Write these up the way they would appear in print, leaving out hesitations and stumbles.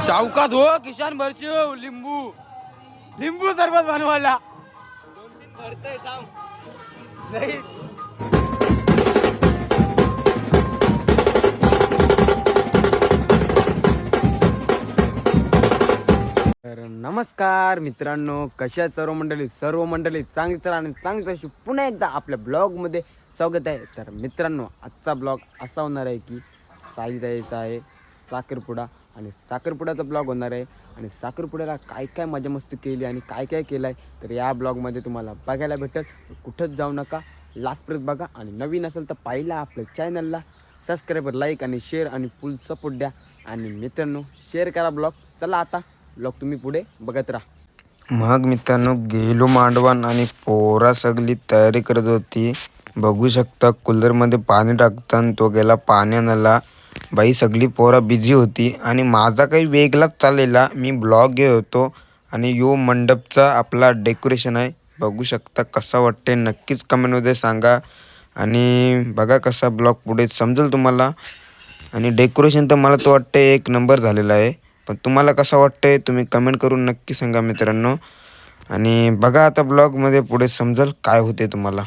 शावकात हो किसान भरशिव लिंबू लिंबू सरबत बनवायला 2-3 भरतय थांब नाही. तर नमस्कार मित्रांनो, कशा सर्व मंडळी चांगली तर आणि चांगली तशी पुन्हा एकदा आपल्या ब्लॉगमध्ये स्वागत आहे. तर मित्रांनो, आजचा ब्लॉग असा होणार आहे की साई जायचा आहे साखरपुडा आणि साखरपुड्याचा ब्लॉग होणार आहे. आणि साखरपुड्याला काय काय मजा मस्ती केली आणि काय काय केलं आहे तर या ब्लॉगमध्ये तुम्हाला बघायला भेटेल. तर कुठंच जाऊ नका, लास्टपर्यंत बघा. आणि नवीन असेल तर पहिला आपल्या चॅनलला सबस्क्राईबर, लाईक आणि शेअर आणि फुल सपोर्ट द्या. आणि मित्रांनो, शेअर करा ब्लॉग. चला आता ब्लॉग तुम्ही पुढे बघत राहा. मग मित्रांनो, गेलो मांडवान आणि पोरा सगळी तयारी करत होती. बघू शकता कूलरमध्ये पाणी टाकताना तो गेला पाणी आणायला. बाई सगळी पोरा बिझी होती आणि माझा काही वेगळाच चाललेला. मी ब्लॉग घेत होतो आणि यो मंडपचा आपला डेकोरेशन आहे. बघू शकता कसा वाटते नक्कीच कमेंटमध्ये सांगा. आणि बघा कसा ब्लॉग पुढे समजेल तुम्हाला. आणि डेकोरेशन तर मला तो वाटते एक नंबर झालेला आहे. पण तुम्हाला कसं वाटतंय तुम्ही कमेंट करून नक्की सांगा मित्रांनो. आणि बघा आता ब्लॉगमध्ये पुढे समजेल काय होते तुम्हाला.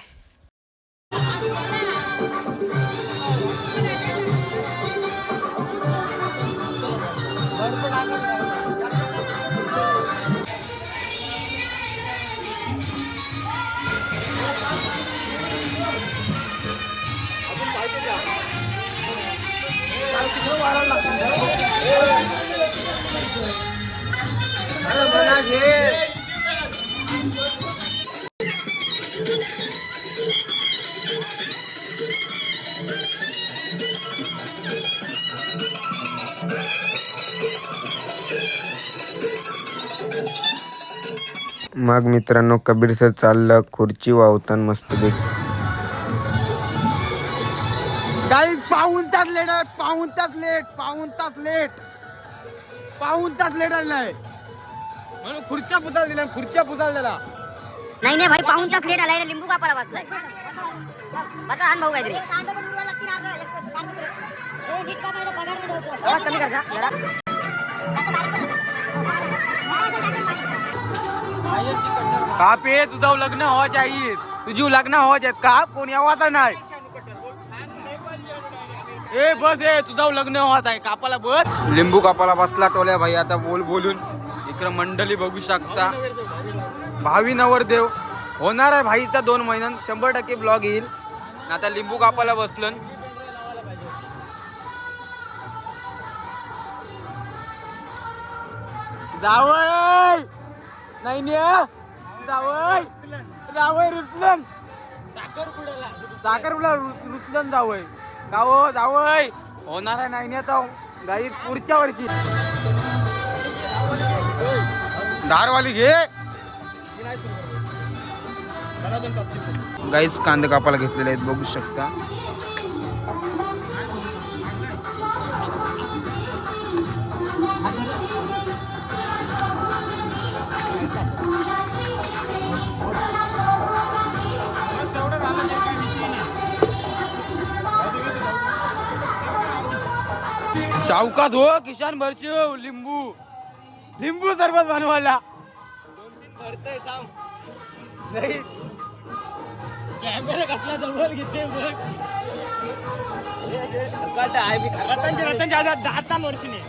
मग मित्रांनो, कबीर सर चाललं खुर्ची वावतान मस्तपैकी. काही पाऊन तास लेट आलाय म्हणून खुर्च्या पुसायला दिला. नाही भाई, पाऊन तास लेट आलाय. लिंबू कापायला वाचलाय. बता आण भाऊ काहीतरी आवाज कमी कर जरा. कापे तुझं लग्न हो चाहिए, तुझी लग्न हो जात का कोणी आवाज नाही. ए बस ए तुझं लग्न होत आहे कापाला बस. लिंबू कापाला बसला टोल्या भाई. आता बोलून इकडे मंडळी बघू शकता. भावी नवरदेव होणार आहे भाईचा 2 महिन्यात 100% ब्लॉग येईल. आता लिंबू कापाला बसलं. जावय नाही जावय रुचलन साखरपुडा रुचलन जावय का हो जावय होणार आहे नाही आता गाई पुढच्या वर्षी. धारवाली घे गाईच. कांदे कापायला घेतलेले आहेत बघू शकता. शावकात हो किसान भरशिव लिंबू सरबत बनवायला 2-3 भरतय थांब नाही. कॅमेरा कसला जवळ घेते बघ. रतनच्या 10 वर्षीने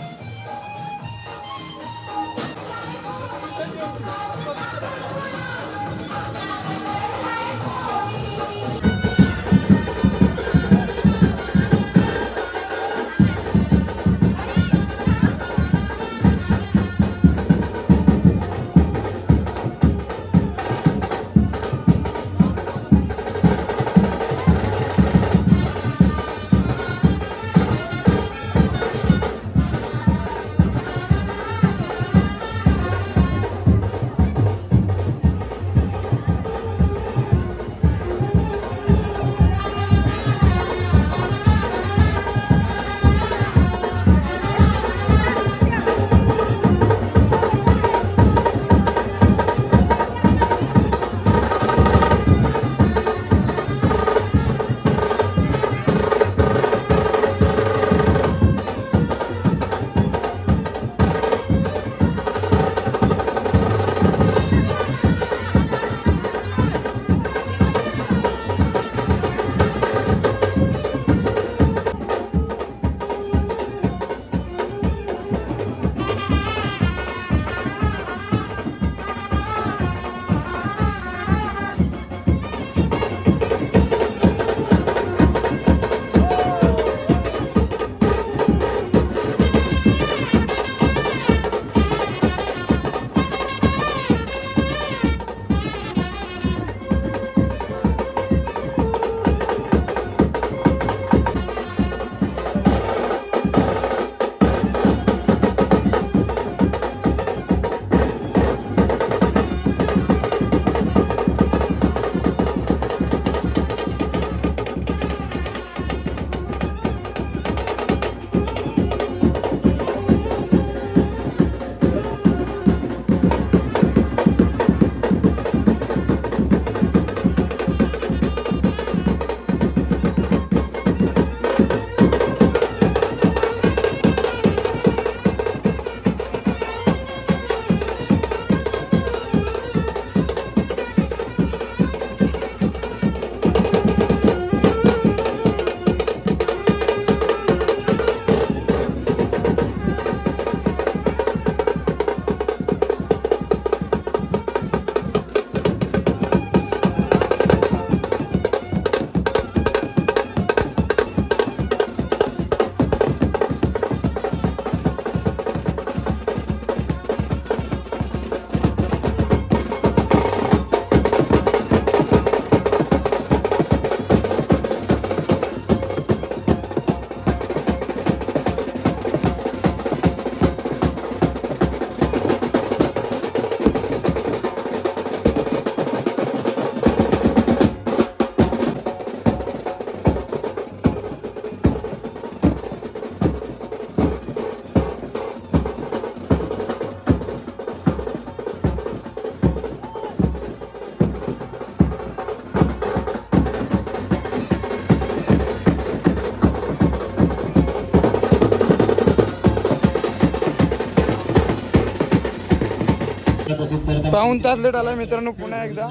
पाऊण तास लेट आलाय मित्रांनो. पुन्हा एकदा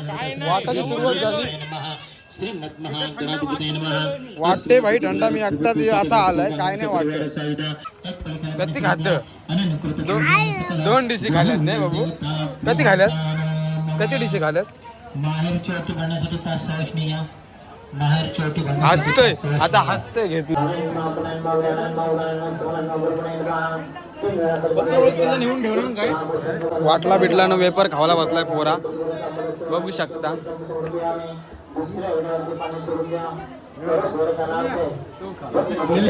वाटाची सुरुवात झाली. वाटते भाई थंडा. मी एकटाच आता आलाय. काय नाही वाटत. कधी खात दोन डिशी खाल्यात नाही बाबू. कधी खाल्यात? कधी डिशी खाल्यात? हसतोय आता. हसतोय घेत वाटला बिटला न वेपर खावायला बसलाय पोरा. बघू शकता.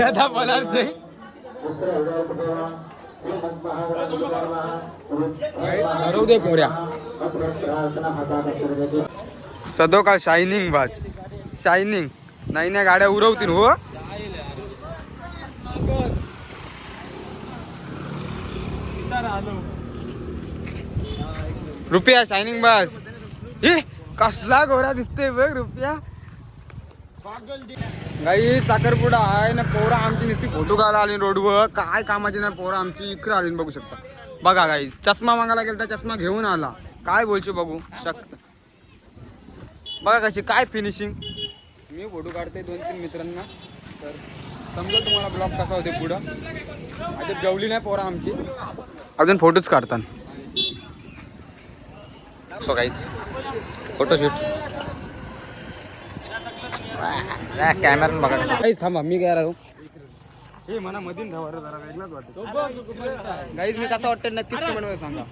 आता पदार्थ दे पोऱ्या. सदो का शायनिंग बाज. शायनिंग नाही ना गाड्या उरवतील हो. रुपया शायनिंग बाज. कसला गोरा दिसतोय बघ रुपया. गाई साखरपुडा आहे ना. पोरा आमची नुसती फोटो काढायला आली रोडवर. काय कामाची नाही पोरा आमची. इकडे आली बघू शकता. बघा गाई चष्मा मागायला गेला तर चष्मा घेऊन आला. काय बोलशो बघू शकता. बघा कशी काय फिनिशिंग. मी फोटो काढते 2-3 मित्रांना तर समजा तुम्हाला ब्लॉग कसा होते पुढं. आता जेवली नाही पोरा आमची. अजून फोटोच काढतात. सो काहीच फोटोशूट कॅमेरा बघा. काहीच थांबा मी काय राहू. हे म्हणा मधीन धावा रे जरा वेगळाच वाटतं. गाईज मी कसं वाटतं नक्कीच कमेंटमध्ये सांगा.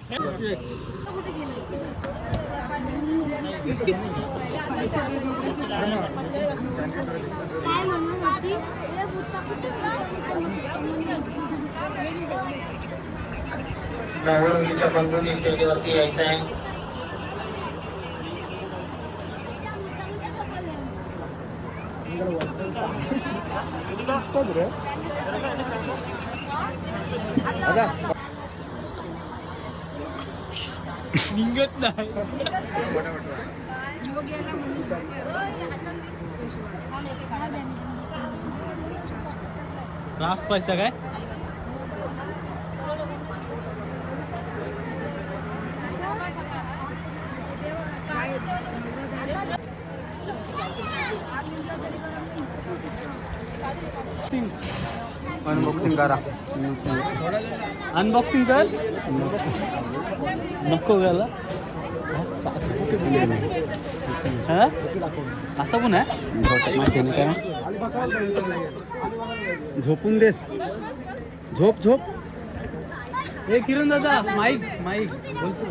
निघत नाही. रास पैसा काय अनबॉक्सिंग करा. अनबॉक्सिंग कर. नको गेला असं पण आहे. झोपून देस. झोप झोप. हे किरण दादा माईक माईक बोलतो.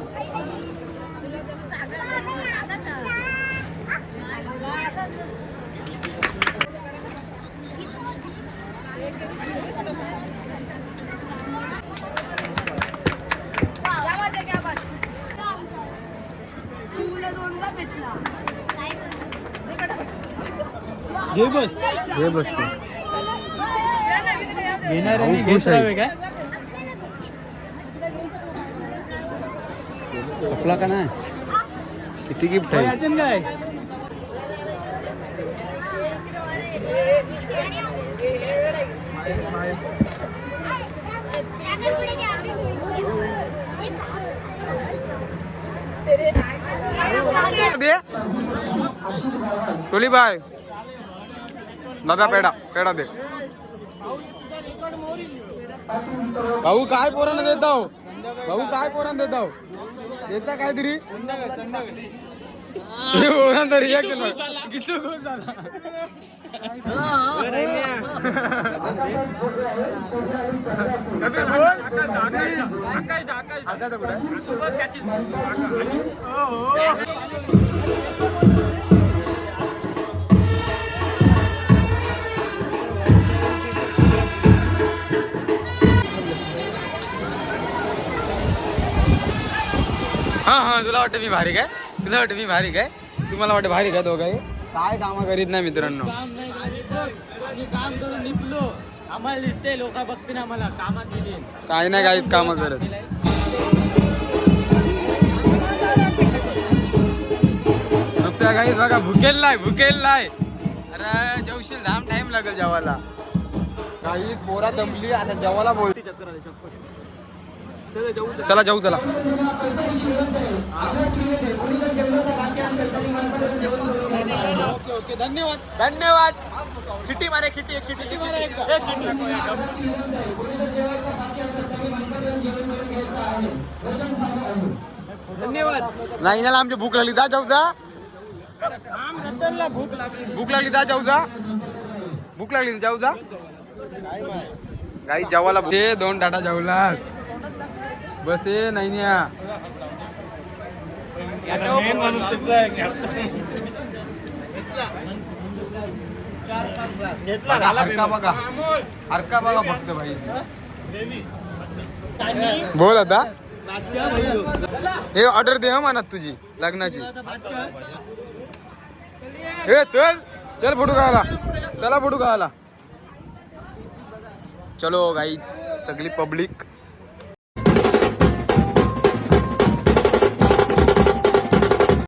घे बस. घे बस. घेणाऱ्यांनी घेतलाय काय. आपला का नाही. किती गिफ्ट आहे काय. टोली बाय दादा पेडा पेडा दे. भाऊ काय पोरांना देत आहो. भाऊ काय पोरांना देत आहो. देता काहीतरी हा हा. तुला वाटतं मी भारी काय. तुला वाटतं मी भारी काय. तुम्हाला वाटतं भारी काय. दोघं काय कामं करीत नाही मित्रांनो. काम करून निघलो. आम्हाला दिसते लोक बघतील आम्हाला कामात गेली. काय नाही काहीच कामं करत. रुपया काहीच बघा भुकेल नाही. भुकेल नाही. अरे जेवशील धाम टाइम लागेल जेवायला. काही पोरा दमली आता जेवायला बोलती. चला जाऊ चला. ओके धन्यवाद धन्यवाद. शिट्टी मार एक शिट्टी मार एक धन्यवाद. नाही ना आमची भूक लागली जा जाऊ जा. भूक लागली जा जाऊ जा. भूक लागली जाऊ जा. काही जेवायला ते 2 टाटा जेवला बस ये नाही न्या. हरका बघा हरका बघा फक्त भाई. बोल आता हे ऑर्डर दे मनात तुझी लग्नाची. हे चल चल फोटो काढायला. चला फोटो काढायला. चलो गाईज सगळी पब्लिक